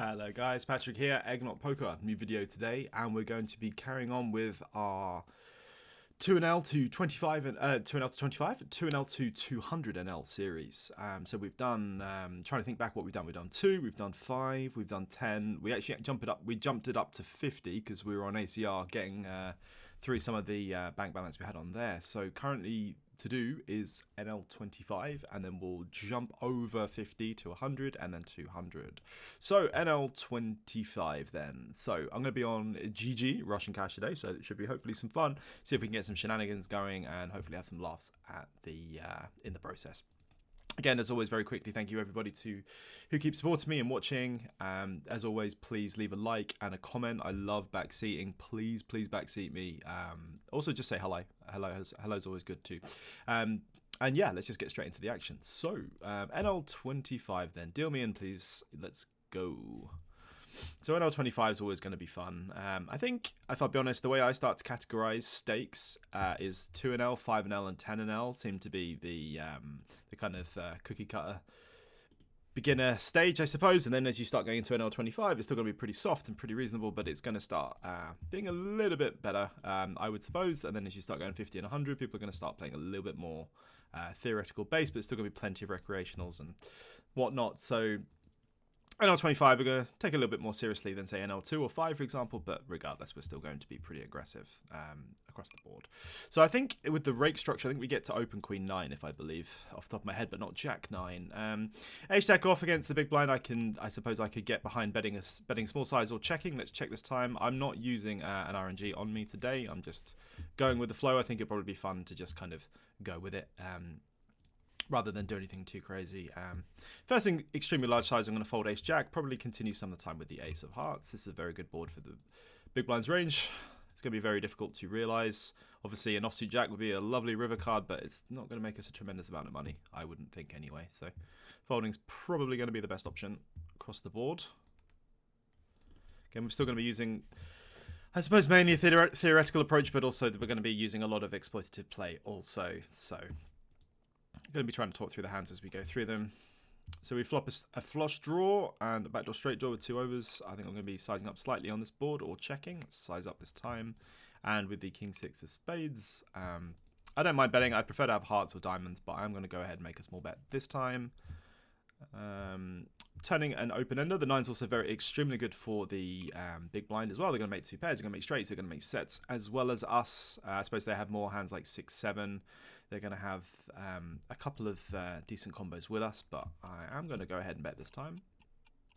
Hello guys, Patrick here, Eggnoc Poker, new video today, and we're going to be carrying on with our 2NL to 25 and 2NL to 25, 2NL to 200 NL series. So we've done, trying to think back what we've done. We've done 2, we've done 5, we've done 10. We actually jumped it up to 50 because we were on ACR getting through some of the bank balance we had on there. So currently to do is NL 25, and then we'll jump over 50 to 100 and then 200. So NL 25 then. So I'm going to be on GG, Russian cash today, so it should be hopefully some fun. See if we can get some shenanigans going and hopefully have some laughs at the in the process. Again, as always, very quickly, thank you everybody who keeps supporting me and watching. As always, please leave a like and a comment. I love backseating. Please backseat me. Also, just say hello. Hello's always good too. And yeah, let's just get straight into the action. So, NL 25 then. Deal me in, please. Let's go. So NL 25 is always going to be fun. I think, if I'll be honest, the way I start to categorize stakes is 2NL, 5NL, and 10NL seem to be the kind of cookie cutter beginner stage, I suppose. And then as you start going into NL 25, it's still going to be pretty soft and pretty reasonable, but it's going to start being a little bit better, I would suppose. And then as you start going 50 and 100, people are going to start playing a little bit more theoretical base, but it's still going to be plenty of recreationals and whatnot. So NL 25 we're going to take a little bit more seriously than say NL 2 or 5, for example, but regardless, we're still going to be pretty aggressive across the board. So I think with the rake structure, I think we get to open Queen 9, if I believe, off the top of my head, but not Jack 9. H-Jack off against the big blind, I suppose I could get behind betting small size or checking. Let's check this time. I'm not using an RNG on me today. I'm just going with the flow. I think it'd probably be fun to just kind of go with it. Rather than do anything too crazy. First thing, extremely large size, I'm going to fold Ace-Jack, probably continue some of the time with the Ace of Hearts. This is a very good board for the big blind's range. It's going to be very difficult to realise. Obviously, an offsuit Jack would be a lovely river card, but it's not going to make us a tremendous amount of money, I wouldn't think anyway. So folding's probably going to be the best option across the board. Again, we're still going to be using, I suppose, mainly a theoretical approach, but also that we're going to be using a lot of exploitative play also. So I'm going to be trying to talk through the hands as we go through them. So we flop a flush draw and a backdoor straight draw with 2 overs. I think I'm going to be sizing up slightly on this board or checking. Let's size up this time. And with the King 6 of spades, I don't mind betting. I prefer to have hearts or diamonds, but I'm going to go ahead and make a small bet this time. Turning an open-ender. The 9's also extremely good for the big blind as well. They're going to make 2 pairs. They're going to make straights. They're going to make sets as well as us. I suppose they have more hands like 6, 7. They're going to have a couple of decent combos with us, but I am going to go ahead and bet this time.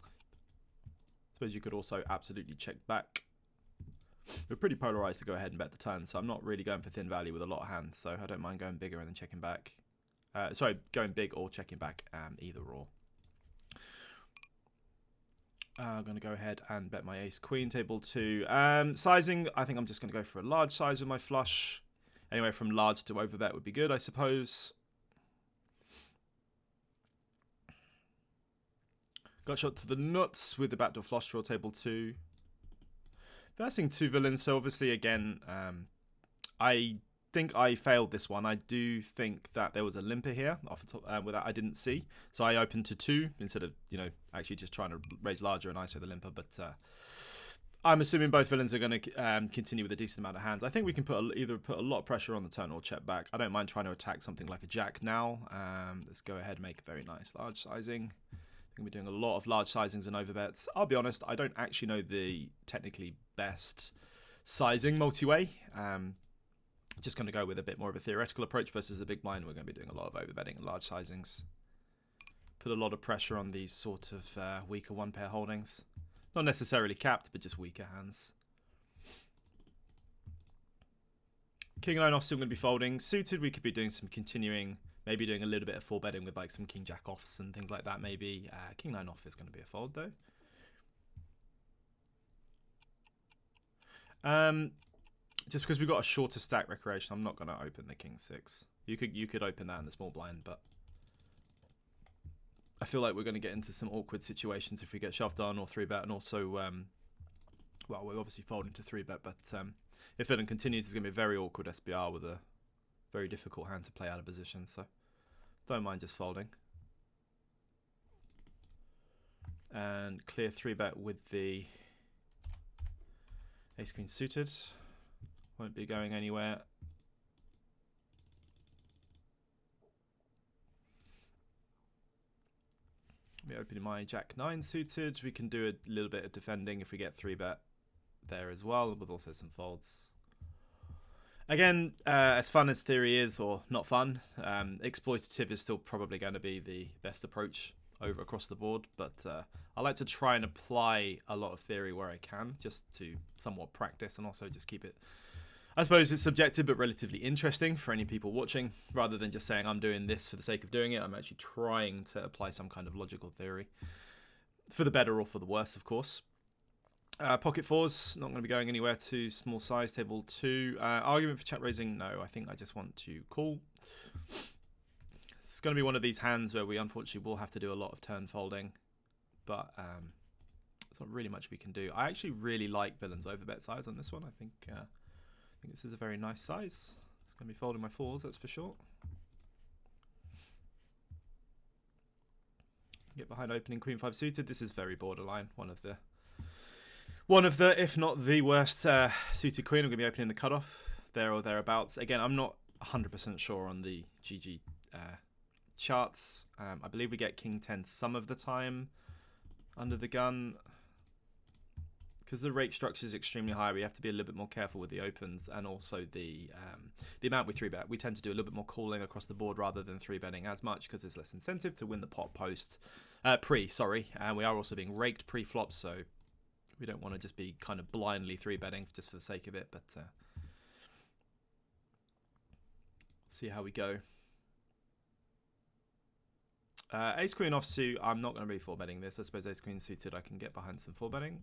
I suppose you could also absolutely check back. We're pretty polarized to go ahead and bet the turn, so I'm not really going for thin value with a lot of hands, so I don't mind going bigger and then checking back. Sorry, going big or checking back, either or. I'm going to go ahead and bet my ace-queen, table 2. Sizing, I think I'm just going to go for a large size with my flush. Anyway, from large to overbet would be good, I suppose. Got shot to the nuts with the backdoor flush draw, table 2. Versing 2 villains, so obviously, again, I think I failed this one. I do think that there was a limper here off the top with that I didn't see. So I opened to 2 instead of, actually just trying to raise larger and ISO the limper, but I'm assuming both villains are going to continue with a decent amount of hands. I think we can either put a lot of pressure on the turn or check back. I don't mind trying to attack something like a jack now. Let's go ahead and make a very nice large sizing. I think we're doing a lot of large sizings and overbets. I'll be honest, I don't actually know the technically best sizing multi-way. Just going to go with a bit more of a theoretical approach versus the big blind. We're going to be doing a lot of overbetting and large sizings. Put a lot of pressure on these sort of weaker one-pair holdings. Not necessarily capped, but just weaker hands. King 9 off still going to be folding. Suited, we could be doing some continuing, maybe doing a little bit of 4-betting with like some King Jack offs and things like that maybe. King 9 off is going to be a fold though. Just because we've got a shorter stack recreation, I'm not going to open the King 6. You could open that in the small blind, but I feel like we're going to get into some awkward situations if we get shoved on or 3-bet, and also, well, we're obviously folding to 3-bet, but if villain continues, it's going to be a very awkward SBR with a very difficult hand to play out of position, so don't mind just folding. And clear 3-bet with the ace queen suited. Won't be going anywhere. Be opening my jack 9 suited. We can do a little bit of defending if we get 3-bet there as well, with also some folds. Again, as fun as theory is, or not fun, exploitative is still probably going to be the best approach over across the board, but I like to try and apply a lot of theory where I can, just to somewhat practice and also just keep it, I suppose it's subjective but relatively interesting for any people watching, rather than just saying I'm doing this for the sake of doing it. I'm actually trying to apply some kind of logical theory, for the better or for the worse, of course. Pocket fours, not going to be going anywhere to small size, table 2. Argument for check raising, no, I think I just want to call. It's going to be one of these hands where we unfortunately will have to do a lot of turn folding, but there's not really much we can do. I actually really like villain's overbet size on this one. I think this is a very nice size. It's going to be folding my fours, that's for sure. Get behind opening queen 5 suited. This is very borderline. One of the, if not the worst suited queen. I'm going to be opening the cutoff there or thereabouts. Again, I'm not 100% sure on the GG charts. I believe we get king 10 some of the time under the gun. Because the rake structure is extremely high, we have to be a little bit more careful with the opens, and also the amount we 3-bet. We tend to do a little bit more calling across the board rather than 3-betting as much, because there's less incentive to win the pot post and we are also being raked pre-flop, so we don't want to just be kind of blindly 3-betting just for the sake of it. But see how we go. Ace queen offsuit, I'm not going to be 4-betting this. I suppose ace queen suited I can get behind some 4-betting.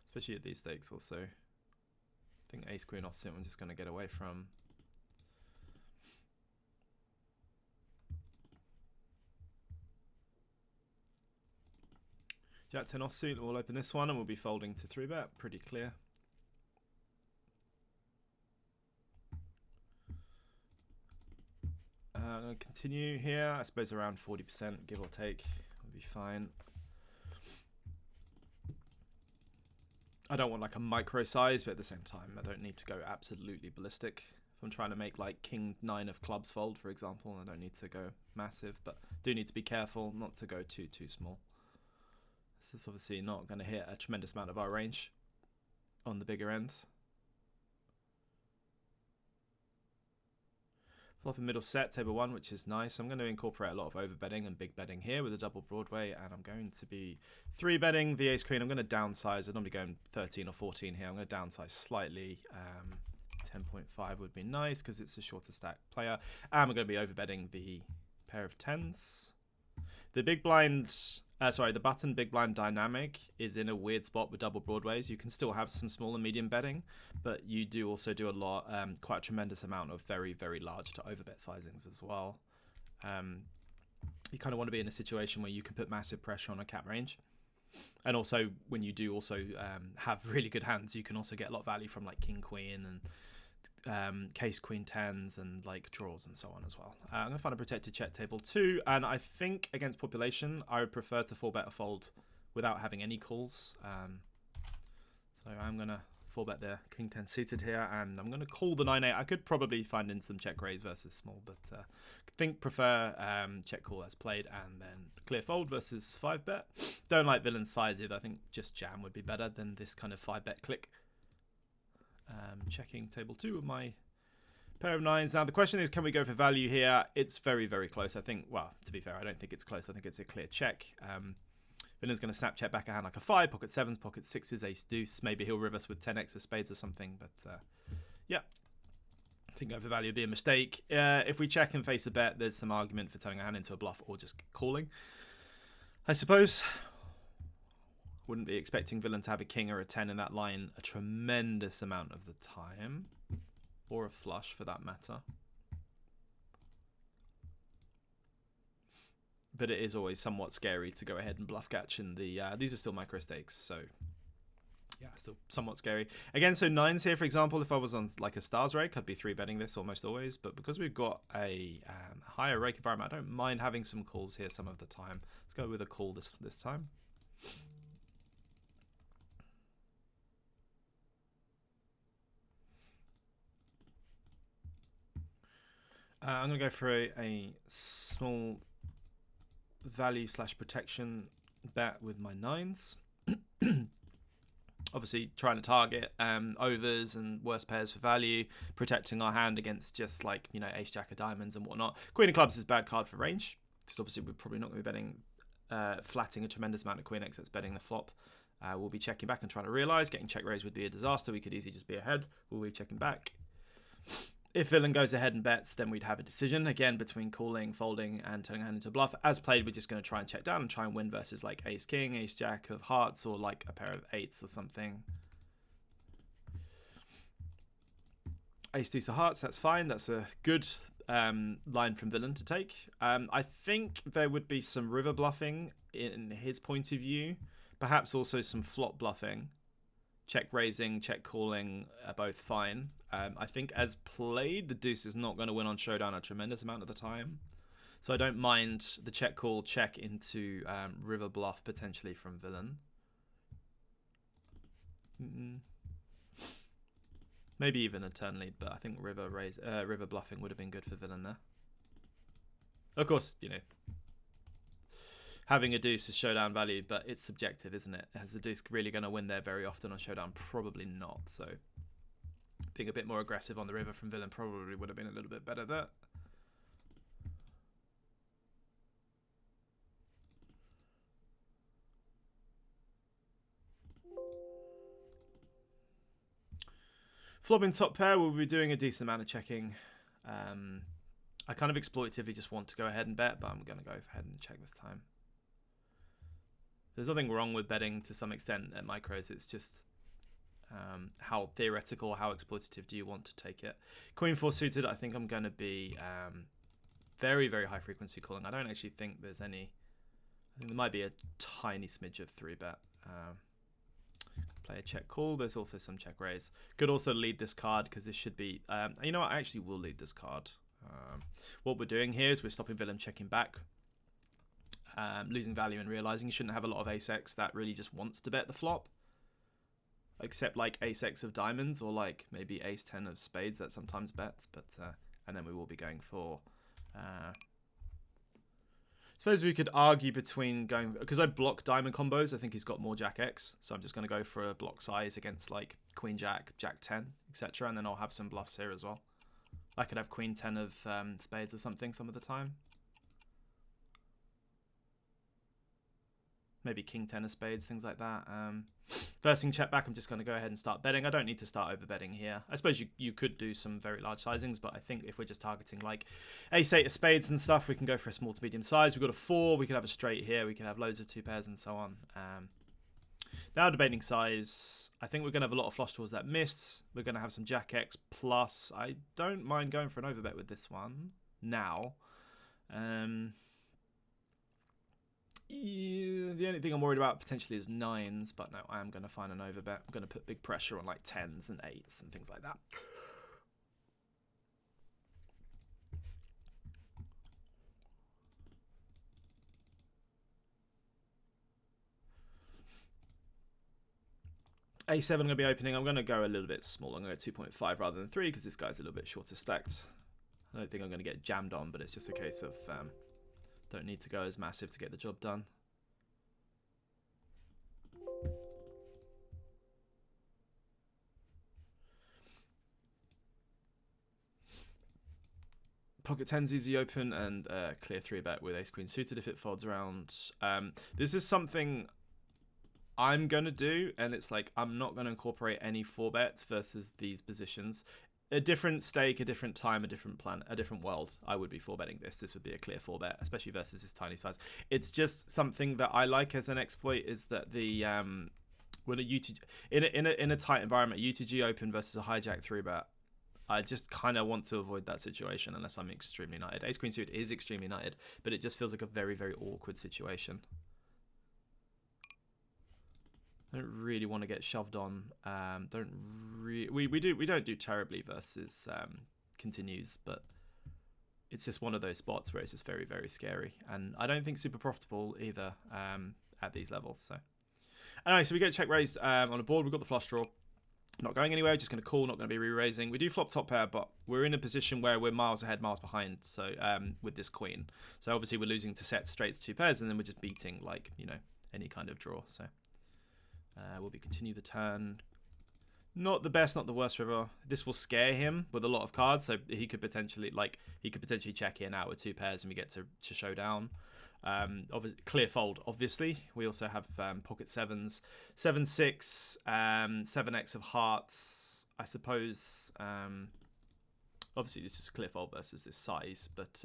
Especially at these stakes also. I think ace queen offsuit I'm just going to get away from. Jack 10 offsuit, we'll open this one and we'll be folding to 3-bet. Pretty clear. I'm going to continue here. I suppose around 40%, give or take, will be fine. I don't want like a micro size, but at the same time, I don't need to go absolutely ballistic. If I'm trying to make like king 9 of clubs fold, for example, I don't need to go massive, but do need to be careful not to go too small. This is obviously not going to hit a tremendous amount of our range on the bigger end. Flop in middle set, table 1, which is nice. I'm going to incorporate a lot of overbetting and big betting here with a double Broadway, and I'm going to be 3-betting the ace queen. I'm going to downsize. I'm normally going 13 or 14 here. I'm going to downsize slightly. 10.5 would be nice because it's a shorter stack player. And we're going to be overbetting the pair of 10s. The big blind, the button big blind dynamic is in a weird spot with double Broadways. You can still have some small and medium betting, but you do also do a lot, quite a tremendous amount of very, very large to overbet sizings as well. You kind of want to be in a situation where you can put massive pressure on a cap range. And also, when you do also have really good hands, you can also get a lot of value from like king, queen, and case queen 10s and like draws and so on as well. I'm going to find a protected check table 2, and I think against population I would prefer to 4-bet a fold without having any calls. So I'm going to 4-bet the king 10 suited here, and I'm going to call the 9-8. I could probably find in some check raise versus small, but prefer check call as played, and then clear fold versus 5-bet. Don't like villain size either. I think just jam would be better than this kind of 5-bet click. Checking table 2 with my pair of 9s. Now the question is, can we go for value here? It's very, very close. I think, well, to be fair, I don't think it's close. I think it's a clear check. Villain's going to snap check back a hand like a 5, pocket 7s, pocket 6s, ace deuce. Maybe he'll riv us with 10x of spades or something, but yeah. I think go for value would be a mistake. If we check and face a bet, there's some argument for turning a hand into a bluff or just calling, I suppose. Wouldn't be expecting villain to have a king or a 10 in that line a tremendous amount of the time, or a flush for that matter. But it is always somewhat scary to go ahead and bluff catch in the these are still micro stakes, so yeah, still somewhat scary. Again, so 9s here, for example, if I was on like a stars rake, I'd be 3-betting this almost always, but because we've got a higher rake environment, I don't mind having some calls here some of the time. Let's go with a call this time. I'm going to go for a small value / protection bet with my nines. Obviously trying to target overs and worse pairs for value, protecting our hand against just like, you know, ace jack of diamonds and whatnot. Queen of clubs is a bad card for range, because obviously we're probably not going to be betting flatting a tremendous amount of queen x that's betting the flop. We'll be checking back and trying to realise. Getting check raised would be a disaster. We could easily just be ahead. We'll be checking back. If villain goes ahead and bets, then we'd have a decision, again, between calling, folding, and turning a hand into a bluff. As played, we're just going to try and check down and try and win versus like ace-king, ace-jack of hearts, or like a pair of eights or something. Ace-deuce of hearts, that's fine. That's a good line from villain to take. I think there would be some river bluffing in his point of view. Perhaps also some flop bluffing. Check raising, check calling are both fine. I think as played, the deuce is not going to win on showdown a tremendous amount of the time. So I don't mind the check call, check into river bluff potentially from villain. Maybe even a turn lead, but I think river bluffing would have been good for villain there. Of course, you know, having a deuce is showdown value, but it's subjective, isn't it? Is the deuce really going to win there very often on showdown? Probably not. So being a bit more aggressive on the river from villain probably would have been a little bit better there. Flopping top pair, we'll be doing a decent amount of checking. I kind of exploitatively just want to go ahead and bet, but I'm going to go ahead and check this time. There's nothing wrong with betting to some extent at micros. It's just how theoretical, how exploitative do you want to take it. Queen 4 suited, I think I'm going to be very, very high frequency calling. I don't actually think there's any. I think there might be a tiny smidge of 3-bet. Play a check call. There's also some check raise. Could also lead this card because this should be. You know what? I actually will lead this card. What we're doing here is we're stopping villain checking back. Losing value and realizing you shouldn't have a lot of ace-x that really just wants to bet the flop, except like ace-x of diamonds or like maybe ace-10 of spades that sometimes bets, but and then we will be going for suppose we could argue between going, because I block diamond combos, I think he's got more jack-x, so I'm just going to go for a block size against like queen-jack, jack-10, etc, and then I'll have some bluffs here as well. I could have queen-10 of spades or something some of the time. Maybe king 10 of spades, things like that. First thing, check back, I'm just going to go ahead and start betting. I don't need to start over betting here. I suppose you could do some very large sizings, but I think if we're just targeting like ace 8 of spades and stuff, we can go for a small to medium size. We've got a 4, we could have a straight here, we could have loads of 2 pairs and so on. Now debating size, I think we're going to have a lot of flush draws that miss. We're going to have some jack X plus. I don't mind going for an overbet with this one now. Yeah, the only thing I'm worried about potentially is 9s, but no, I am going to find an overbet. I'm going to put big pressure on like 10s and 8s and things like that. A7 I'm going to be opening. I'm going to go a little bit smaller. I'm going to go 2.5 rather than 3 because this guy's a little bit shorter stacked. I don't think I'm going to get jammed on, but it's just a case of don't need to go as massive to get the job done. Pocket 10's easy open and clear 3-bet with ace queen suited if it folds around. This is something I'm going to do, and it's like I'm not going to incorporate any 4-bets versus these positions. A different stake, a different time, a different plan, a different world. I would be 4-betting this. This would be a clear 4-bet, especially versus this tiny size. It's just something that I like as an exploit is that the when a UTG in a tight environment, UTG open versus a hijack 3-bet. I just kind of want to avoid that situation unless I'm extremely knighted. Ace queen suit is extremely knighted, but it just feels like a very, very awkward situation. I don't really want to get shoved on. We don't do terribly versus continues, but it's just one of those spots where it's just very, very scary, and I don't think super profitable either at these levels. So Anyway, so we get check raised on a board. We've got the flush draw. Not going anywhere, just going to call, not going to be re-raising. We do flop top pair, but we're in a position where we're miles ahead, miles behind. So with this queen, so obviously we're losing to sets, straights, two pairs, and then we're just beating like, you know, any kind of draw. So we'll be continue the turn. Not the best, not the worst river. This will scare him with a lot of cards, so he could potentially check in out with two pairs, and we get to showdown. Obviously, clear fold. Obviously, we also have pocket sevens, 7-6, 7x of hearts. I suppose. Obviously, this is clear fold versus this size, but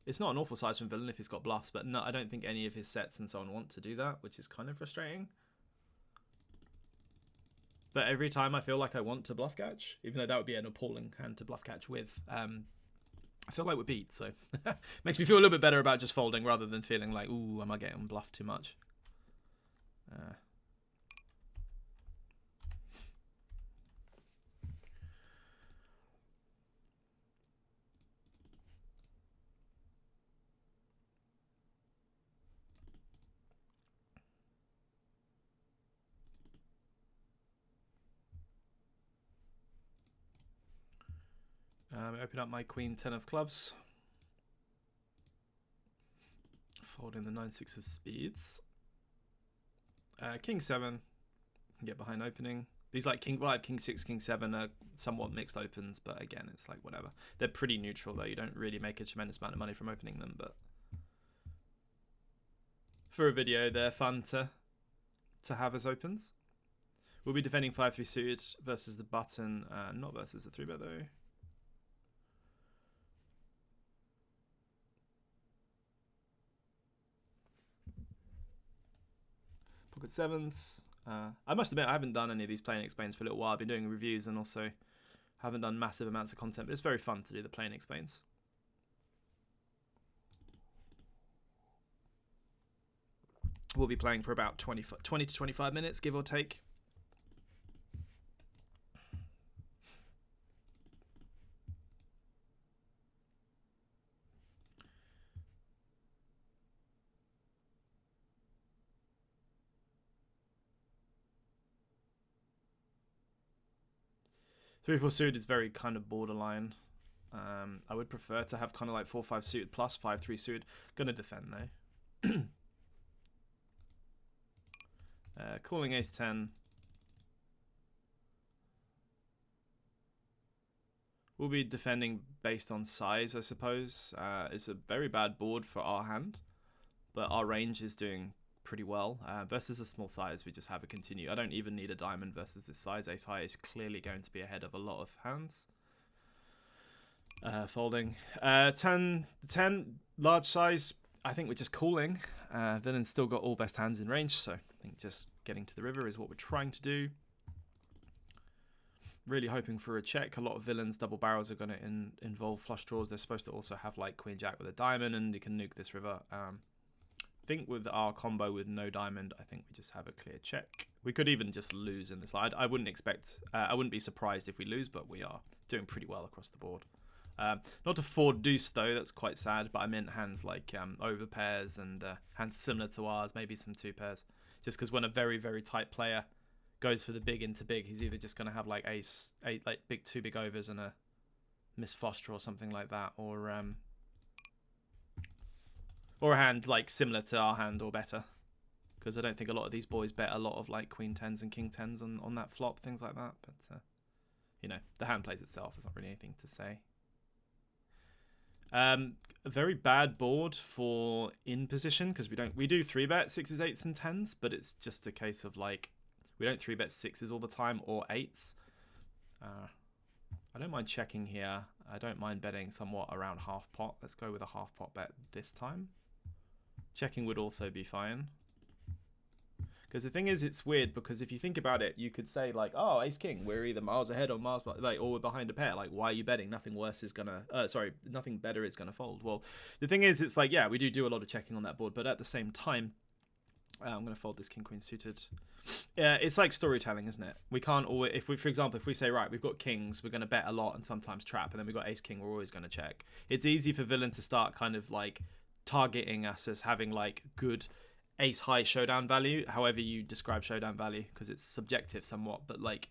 it's not an awful size from villain if he's got bluffs. But no, I don't think any of his sets and so on want to do that, which is kind of frustrating. But every time I feel like I want to bluff catch, even though that would be an appalling hand to bluff catch with. I feel like we're beat, so makes me feel a little bit better about just folding rather than feeling like, ooh, am I getting bluffed too much? Open up my queen 10 of clubs. Folding the 9-6 of spades. King 7. Can get behind opening. These like king 5, king 6, king 7 are somewhat mixed opens, but again, it's like whatever. They're pretty neutral though. You don't really make a tremendous amount of money from opening them, but for a video, they're fun to have as opens. We'll be defending 5-3 suited versus the button, not versus the 3-bet though. Pocket sevens. I must admit I haven't done any of these playing explains for a little while. I've been doing reviews and also haven't done massive amounts of content, but it's very fun to do the playing explains. We'll be playing for about 20 to 25 minutes, give or take. Three, 4 suited is very kind of borderline. I would prefer to have kind of like 4-5 suited plus 5-3 suited. Gonna defend though. Calling ace 10. We'll be defending based on size, I suppose. It's a very bad board for our hand, but our range is doing pretty well. Versus a small size, we just have a continue. I don't even need a diamond versus this size. Ace high is clearly going to be ahead of a lot of hands. Folding. 10 large size, I think we're just calling. Villain's still got all best hands in range, so I think just getting to the river is what we're trying to do. Really hoping for a check. A lot of villains, double barrels are going to involve flush draws. They're supposed to also have like queen jack with a diamond, and you can nuke this river. I think with our combo with no diamond, I think we just have a clear check. We could even just lose in this slide. I wouldn't expect, I wouldn't be surprised if we lose, but we are doing pretty well across the board. Not to 4 deuce though, that's quite sad, but I meant hands like over pairs and hands similar to ours, maybe some 2 pairs. Just because when a very, very tight player goes for the big into big, he's either just going to have like ace, 8, like two big overs and a miss flush draw or something like that, or a hand like similar to our hand or better. Because I don't think a lot of these boys bet a lot of like queen 10s and king 10s on that flop, things like that. But you know, the hand plays itself. There's not really anything to say. A very bad board for in position because we do 3-bet 6s, 8s, and 10s, but it's just a case of like we don't 3-bet 6s all the time or 8s. I don't mind checking here. I don't mind betting somewhat around half pot. Let's go with a half pot bet this time. Checking would also be fine. Because the thing is, it's weird because if you think about it, you could say like, oh, ace king, we're either miles ahead or miles like, or we're behind a pair. Like, why are you betting? Nothing worse is gonna, nothing better is gonna fold. Well, the thing is, it's like, yeah, we do a lot of checking on that board, but at the same time, I'm gonna fold this king queen suited. Yeah, it's like storytelling, isn't it? We can't always, if we, for example, if we say right, we've got kings, we're gonna bet a lot and sometimes trap, and then we've got ace king, we're always gonna check. It's easy for villain to start kind of like targeting us as having like good ace high showdown value, however you describe showdown value, because it's subjective somewhat. But like,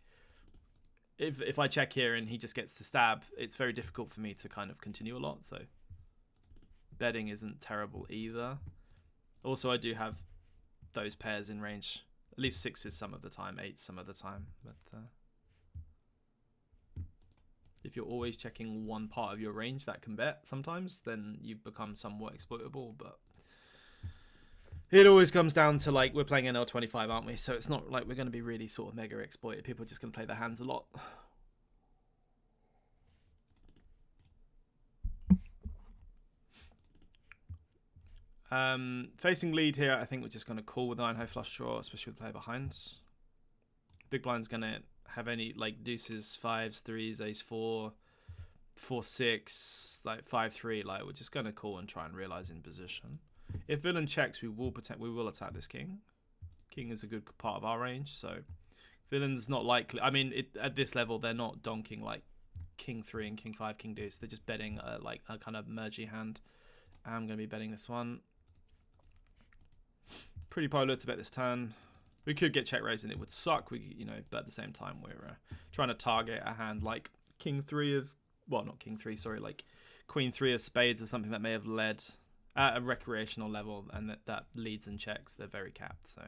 if I check here and he just gets to stab, it's very difficult for me to kind of continue a lot. So betting isn't terrible either. Also, I do have those pairs in range. At least 6s some of the time, 8s some of the time. But if you're always checking one part of your range that can bet sometimes, then you've become somewhat exploitable. But it always comes down to, like, we're playing NL25, aren't we? So it's not like we're going to be really sort of mega exploited. People are just going to play their hands a lot. Facing lead here, I think we're just going to call with 9-high flush draw, especially with the player behind. Big blind's going to have any, like, deuces, 5s, 3s, ace 4, 4-6, like 5-3. Like, we're just going to call and try and realize in position. If villain checks, we will attack this king. King is a good part of our range, so villain's not likely. I mean, at this level, they're not donking like king 3 and king 5, king deuce. They're just betting like a kind of mergy hand. I'm going to be betting this one. Pretty polar to bet this turn. We could get check raised and it would suck. But at the same time, we're trying to target a hand like king 3 of, well, not king 3, sorry, like queen 3 of spades or something that may have led at a recreational level, and that leads and checks. They're very capped. So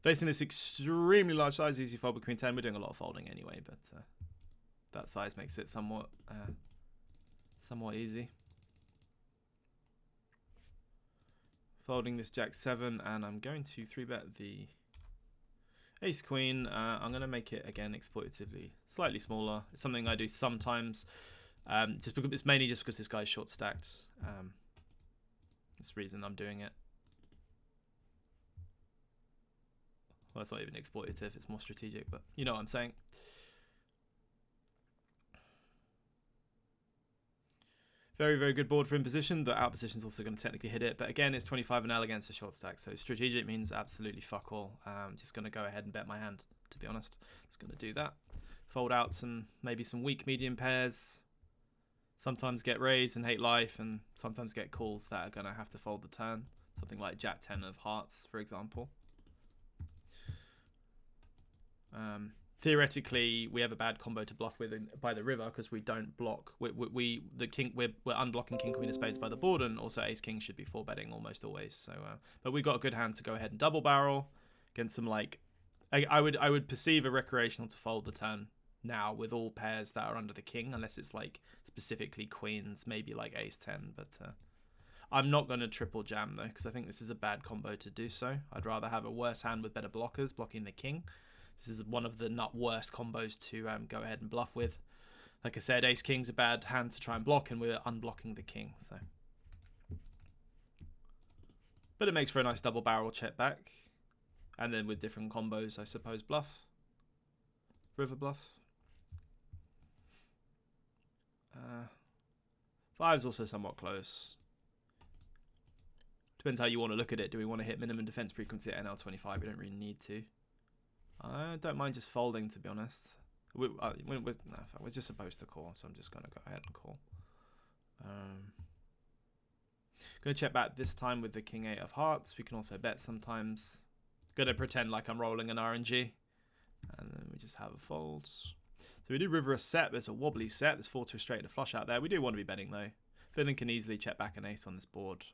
facing this extremely large size, easy fold with queen 10. We're doing a lot of folding anyway, but that size makes it somewhat easy. Folding this jack 7, and I'm going to 3-bet the ace queen. I'm going to make it again exploitatively slightly smaller. It's something I do sometimes. Just because it's mainly just because this guy's short stacked. That's the reason I'm doing it. Well, it's not even exploitative, it's more strategic, but you know what I'm saying. Very, very good board for in position, but out position is also going to technically hit it. But again, it's 25-0 against a short stack, so strategic means absolutely fuck all. Just going to go ahead and bet my hand, to be honest. Just going to do that. Fold out some, maybe some weak medium pairs. Sometimes get raised and hate life, and sometimes get calls that are going to have to fold the turn. Something like Jack 10 of hearts, for example. Theoretically, we have a bad combo to bluff with by the river because we don't block. We're unblocking king queen of spades by the board, and also ace king should be 4-betting almost always. So, but we got a good hand to go ahead and double barrel against some, like, I would perceive a recreational to fold the turn now with all pairs that are under the king, unless it's like specifically queens, maybe like ace 10. But I'm not going to triple jam though, because I think this is a bad combo to do so. I'd rather have a worse hand with better blockers blocking the king. This is one of the not worst combos to go ahead and bluff with. Like I said, ace king's a bad hand to try and block, and we're unblocking the king. So, but it makes for a nice double barrel check back, and then with different combos, I suppose bluff, river bluff. 5 is also somewhat close. Depends how you want to look at it. Do we want to hit minimum defense frequency at NL25? We don't really need to. I don't mind just folding, to be honest. We're just supposed to call, so I'm just going to go ahead and call. Going to check back this time with the king 8 of hearts. We can also bet sometimes. Going to pretend like I'm rolling an RNG. And then we just have a fold. So we do river a set, but it's a wobbly set. There's 4 to a straight and a flush out there. We do want to be betting though. Villain can easily check back an ace on this board.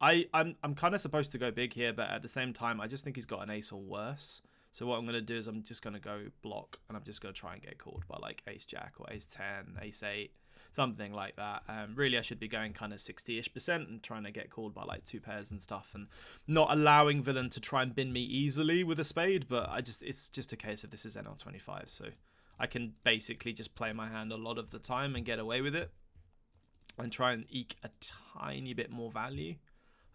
I'm kind of supposed to go big here, but at the same time, I just think he's got an ace or worse. So what I'm going to do is I'm just going to go block, and I'm just going to try and get called by like ace jack or ace 10, ace 8, something like that. Really, I should be going kind of 60-ish% and trying to get called by like 2 pairs and stuff, and not allowing villain to try and bin me easily with a spade. But it's just a case of this is NL25, so I can basically just play my hand a lot of the time and get away with it, and try and eke a tiny bit more value,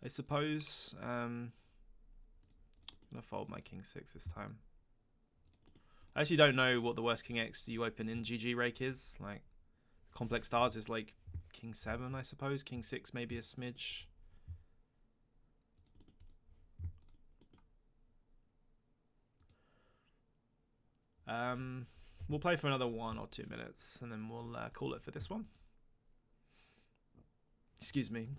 I suppose. I'm going to fold my king 6 this time. I actually don't know what the worst king X you open in GG rake is. Like, complex stars is like king 7, I suppose. King 6 maybe a smidge. We'll play for another 1 or 2 minutes, and then we'll call it for this one. Excuse me.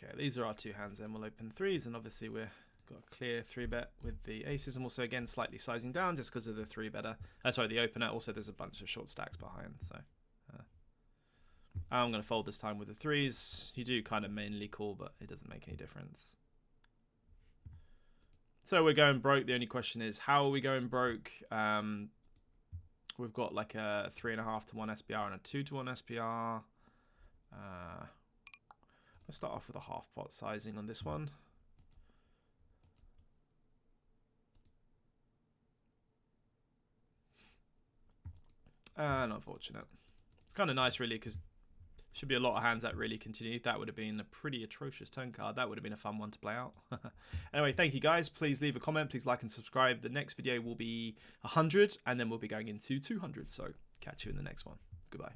Okay, these are our two hands then. We'll open threes, and obviously we've got a clear 3-bet with the aces. I'm also, again, slightly sizing down just because of the 3-better. Sorry, the opener. Also, there's a bunch of short stacks behind, so... I'm going to fold this time with the threes. You do kind of mainly call, but it doesn't make any difference. So we're going broke. The only question is, how are we going broke? We've got like a 3.5 to 1 SPR and a 2 to 1 SPR. Let's start off with a half pot sizing on this one. And unfortunate. It's kind of nice, really, because should be a lot of hands that really continue. That would have been a pretty atrocious turn card. That would have been a fun one to play out. Anyway, thank you guys. Please leave a comment. Please like and subscribe. The next video will be 100, and then we'll be going into 200. So catch you in the next one. Goodbye.